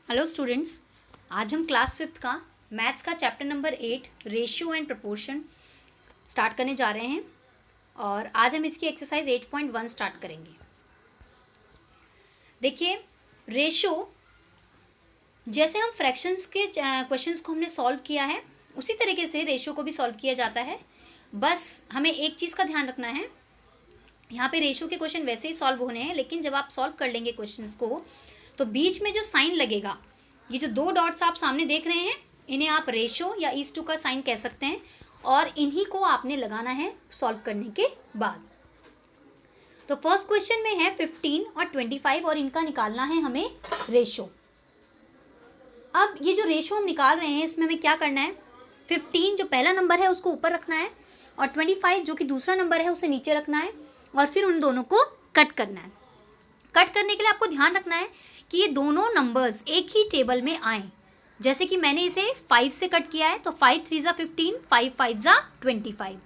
Hello students, आज हम class fifth का मैथ्स का chapter number 8 ratio and proportion start करने जा रहे हैं और आज हम इसकी एक्सरसाइज 8.1 स्टार्ट करेंगे। देखिए, रेशियो जैसे हम फ्रैक्शंस के क्वेश्चंस को हमने सॉल्व किया है उसी तरीके से रेशियो को भी सॉल्व किया जाता है। बस हमें एक चीज़ का ध्यान रखना है, यहाँ पे रेशियो के क्वेश्चन वैसे ही सॉल्व होने हैं, लेकिन जब आप सॉल्व कर लेंगे क्वेश्चंस को तो बीच में जो साइन लगेगा, ये जो दो डॉट्स आप सामने देख रहे हैं, इन्हें आप रेशियो या इस टू का साइन कह सकते हैं और इन्हीं को आपने लगाना है सॉल्व करने के बाद। तो फर्स्ट क्वेश्चन में है 15 और 25 और इनका निकालना है हमें रेशियो। अब ये जो रेशियो हम निकाल रहे हैं इसमें हमें क्या करना है, 15 जो पहला नंबर है उसको ऊपर रखना है और 25 जो कि दूसरा नंबर है उसे नीचे रखना है और फिर उन दोनों को कट करना है। कट करने के लिए आपको ध्यान रखना है कि ये दोनों नंबर्स एक ही टेबल में आए। जैसे कि मैंने इसे 5 से कट किया है तो 5 3 ज़ा 15, 5 5 ज़ा 25,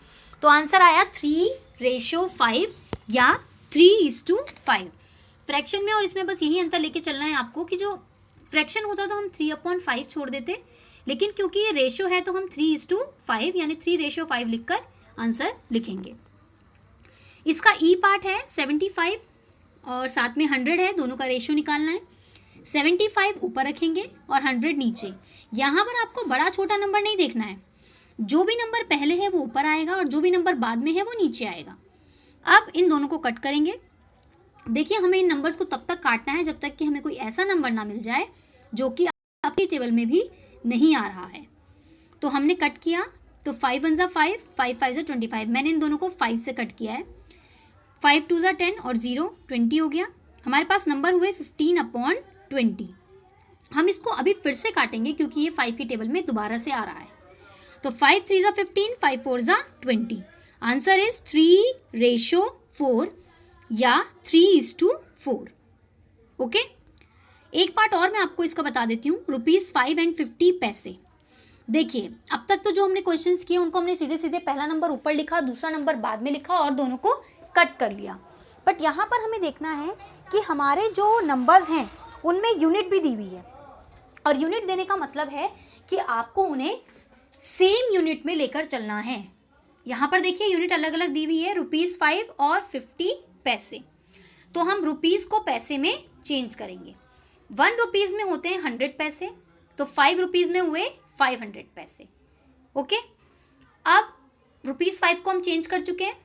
तो आंसर आया 3:5 या 3:5 फ्रैक्शन में। और इसमें बस यही अंतर लेके चलना है आपको कि जो फ्रैक्शन होता तो हम 3/5 छोड़ देते, लेकिन क्योंकि ये रेशियो है तो हम 3:5 यानी 3:5 लिखकर आंसर लिखेंगे। इसका ई पार्ट है 75 और साथ में 100 है, दोनों का रेशियो निकालना है। 75 ऊपर रखेंगे और 100 नीचे। यहाँ पर आपको बड़ा छोटा नंबर नहीं देखना है, जो भी नंबर पहले है वो ऊपर आएगा और जो भी नंबर बाद में है वो नीचे आएगा। अब इन दोनों को कट करेंगे। देखिए, हमें इन नंबर्स को तब तक काटना है जब तक कि हमें कोई ऐसा नंबर ना मिल जाए जो कि आपकी टेबल में भी नहीं आ रहा है। तो हमने कट किया तो 5 1 ज़ा 5, 5 5 ज़ा 25। मैंने इन दोनों को 5 से कट किया है। 5 2 ज़ा 10 और 0 20 हो गया। हमारे पास नंबर हुए 15/20। हम इसको अभी फिर से काटेंगे क्योंकि ये 5 की टेबल में दोबारा से आ रहा है। तो 5 3 ज़ा 15, 5 4 ज़ा 20। आंसर इज 3:4 या 3:4। ओके, एक पार्ट और मैं आपको इसका बता देती हूँ, ₹5 and 50 पैसे। देखिए, अब तक तो जो हमने क्वेश्चंस किए उनको हमने सीधे सीधे पहला नंबर ऊपर लिखा, दूसरा नंबर बाद में लिखा और दोनों को कट कर लिया। बट यहाँ पर हमें देखना है कि हमारे जो नंबर्स हैं उनमें यूनिट भी दी हुई है, और यूनिट देने का मतलब है कि आपको उन्हें सेम यूनिट में लेकर चलना है। यहाँ पर देखिए यूनिट अलग अलग दी हुई है, ₹5 और 50 पैसे। तो हम रुपीज़ को पैसे में चेंज करेंगे। 1 रुपीज़ में होते हैं 100 पैसे, तो 5 रुपीज़ में हुए 500 पैसे। ओके, अब ₹5 को हम चेंज कर चुके हैं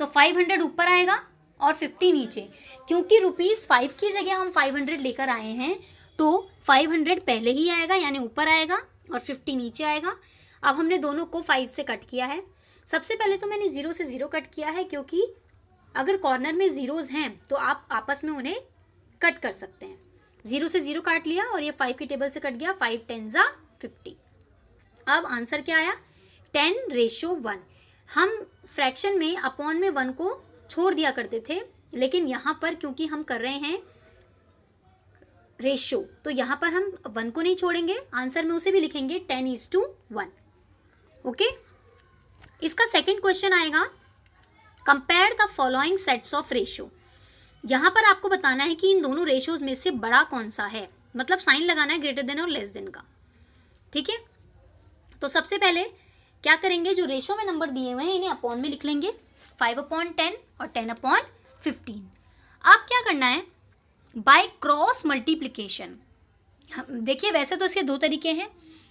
तो 500 ऊपर आएगा और 50 नीचे। क्योंकि ₹5 की जगह हम 500 लेकर आए हैं तो 500 पहले ही आएगा यानी ऊपर आएगा और 50 नीचे आएगा। अब हमने दोनों को 5 से कट किया है। सबसे पहले तो मैंने 0 से 0 कट किया है, क्योंकि अगर कॉर्नर में ज़ीरोज़ हैं तो आप आपस में उन्हें कट कर सकते हैं। 0 से 0 काट लिया और ये 5 की टेबल से कट गया। 5 10 ज़ा 50। अब आंसर क्या आया, 10:1। हम फ्रैक्शन में अपॉन में 1 को छोड़ दिया करते थे, लेकिन यहाँ पर क्योंकि हम कर रहे हैं रेशियो तो यहाँ पर हम 1 को नहीं छोड़ेंगे, आंसर में उसे भी लिखेंगे 10:1। ओके, इसका सेकंड क्वेश्चन आएगा, compare the following sets of ratio. यहाँ पर आपको बताना है कि इन दोनों रेशियोज में से बड़ा कौन सा है, मतलब साइन लगाना है ग्रेटर देन और लेस देन का। ठीक है, तो सबसे पहले क्या करेंगे, जो रेशियो में नंबर दिए हुए हैं इन्हें अपॉन में लिख लेंगे, 5/10 और 10/15। अब क्या करना है, बाय क्रॉस मल्टीप्लिकेशन। देखिए, वैसे तो इसके दो तरीके हैं,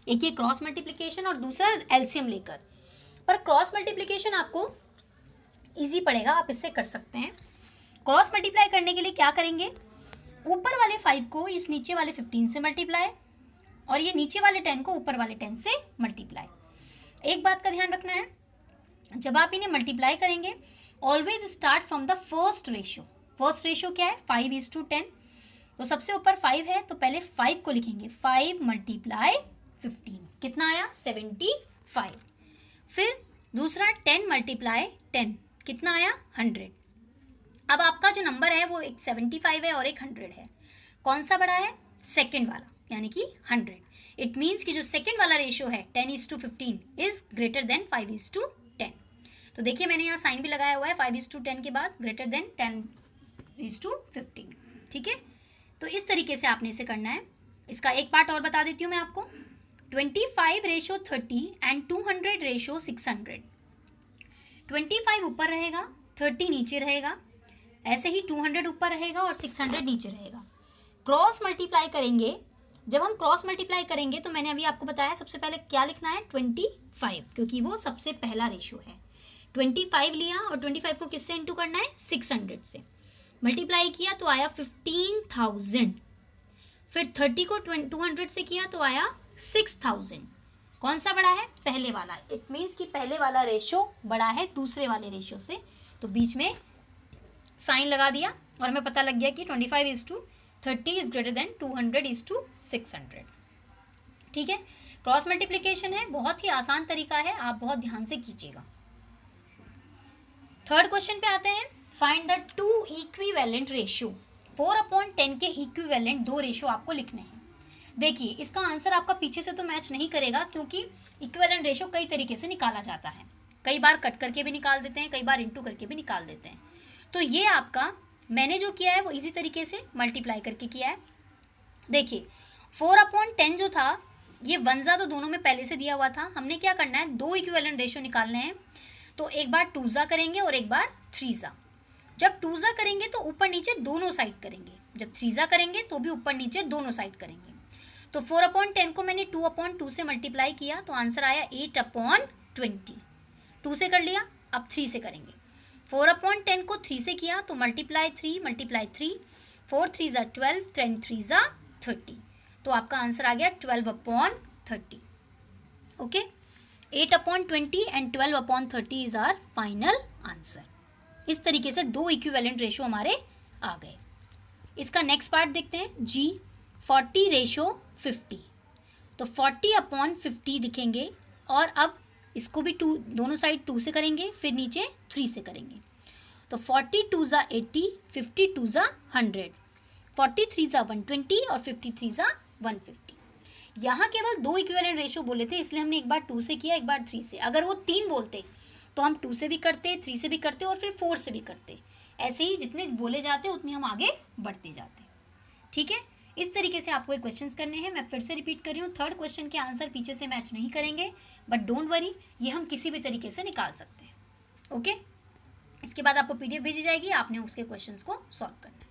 एक ये क्रॉस मल्टीप्लिकेशन और दूसरा एलसीएम लेकर। पर क्रॉस मल्टीप्लिकेशन आपको इजी पड़ेगा, आप इससे कर सकते हैं। क्रॉस मल्टीप्लाई करने के लिए क्या करेंगे, ऊपर वाले 5 को इस नीचे वाले 15 से मल्टीप्लाई और ये नीचे वाले 10 को ऊपर वाले 10 से मल्टीप्लाई। एक बात का ध्यान रखना है, जब आप इन्हें मल्टीप्लाई करेंगे always start from the first ratio. First ratio क्या है, 5:10। तो सबसे ऊपर 5 है तो पहले 5 को लिखेंगे, 5 × 15 कितना आया, 75। फिर दूसरा 10 × 10 कितना आया, 100। अब आपका जो नंबर है वो एक 75 है और एक 100 है। कौन सा बड़ा है, सेकंड वाला, यानी कि 100। इट मीन्स कि जो सेकंड वाला रेशियो है 10:15 इज ग्रेटर देन 5:10। तो देखिए मैंने यहाँ साइन भी लगाया हुआ है, 5:10 के बाद ग्रेटर देन 10:15। ठीक है, तो इस तरीके से आपने इसे करना है। इसका एक पार्ट और बता देती हूँ मैं आपको। 25:30 एंड 200:600। 25 ऊपर रहेगा, 30 नीचे रहेगा, ऐसे ही 200 ऊपर रहेगा और 600 नीचे रहेगा। क्रॉस मल्टीप्लाई करेंगे, जब हम क्रॉस मल्टीप्लाई करेंगे तो मैंने अभी आपको बताया सबसे पहले क्या लिखना है, 25, क्योंकि वो सबसे पहला रेशो है। 25 लिया और 25 को किससे इंटू करना है, 600 से मल्टीप्लाई किया तो आया 15,000। फिर 30 को 200 से किया तो आया 6,000। कौन सा बड़ा है, पहले वाला। इट मीन्स कि पहले वाला रेशो बड़ा है दूसरे वाले रेशो से, तो बीच में साइन लगा दिया और हमें पता लग गया कि 25:30 इज ग्रेटर देन 200:600। ठीक है, क्रॉस मल्टीप्लिकेशन है, बहुत ही आसान तरीका है, आप बहुत ध्यान से कीजिएगा। थर्ड क्वेश्चन पे आते हैं। Find the two equivalent ratio. 4/10 के इक्विवेलेंट दो रेशियो आपको लिखने हैं। देखिए इसका आंसर आपका पीछे से तो मैच नहीं करेगा, क्योंकि इक्विवेलेंट रेशियो कई तरीके से निकाला जाता है। कई बार कट करके भी निकाल देते हैं, कई बार इंटू करके भी निकाल देते हैं। तो ये आपका मैंने जो किया है वो इजी तरीके से मल्टीप्लाई करके किया है। देखिए 4/10 जो था ये 1 ज़ा तो दोनों में पहले से दिया हुआ था। हमने क्या करना है, दो इक्विवेलेंट रेशियो निकालने हैं। तो एक बार 2 ज़ा करेंगे और एक बार 3 ज़ा। जब 2 ज़ा करेंगे तो ऊपर नीचे दोनों साइड करेंगे, जब 3 ज़ा करेंगे तो भी ऊपर नीचे दोनों साइड करेंगे। तो 4/10 को मैंने 2/2 से मल्टीप्लाई किया तो आंसर आया 8/20। 2 से कर लिया, अब 3 से करेंगे। 4/10 को 3 से किया तो मल्टीप्लाई 3, 4 3 ज़ा 12, 10 3 ज़ा 30। तो आपका आंसर आ गया 12/30। Okay, 8/20 and 12/30 is our final answer. इस तरीके से दो इक्विवेलेंट रेशो हमारे आ गए। इसका नेक्स्ट पार्ट देखते हैं, जी 40:50। तो 40/50 लिखेंगे और अब इसको भी 2 दोनों साइड 2 से करेंगे, फिर नीचे 3 से करेंगे। तो 42 ज़ा 80, 52 ज़ा 100, 43 ज़ा 120 और 53 ज़ा 150। यहाँ केवल दो इक्विवेलेंट रेशो बोले थे, इसलिए हमने एक बार 2 से किया, एक बार 3 से। अगर वो 3 बोलते तो हम 2 से भी करते, 3 से भी करते और फिर 4 से भी करते। ऐसे ही जितने बोले जाते उतनी हम आगे बढ़ते जाते। ठीक है, इस तरीके से आपको क्वेश्चंस करने हैं। मैं फिर से रिपीट कर रही हूँ, थर्ड क्वेश्चन के आंसर पीछे से मैच नहीं करेंगे, बट डोंट वरी, ये हम किसी भी तरीके से निकाल सकते हैं। ओके, इसके बाद आपको PDF भेजी जाएगी, आपने उसके क्वेश्चंस को सॉल्व करना है।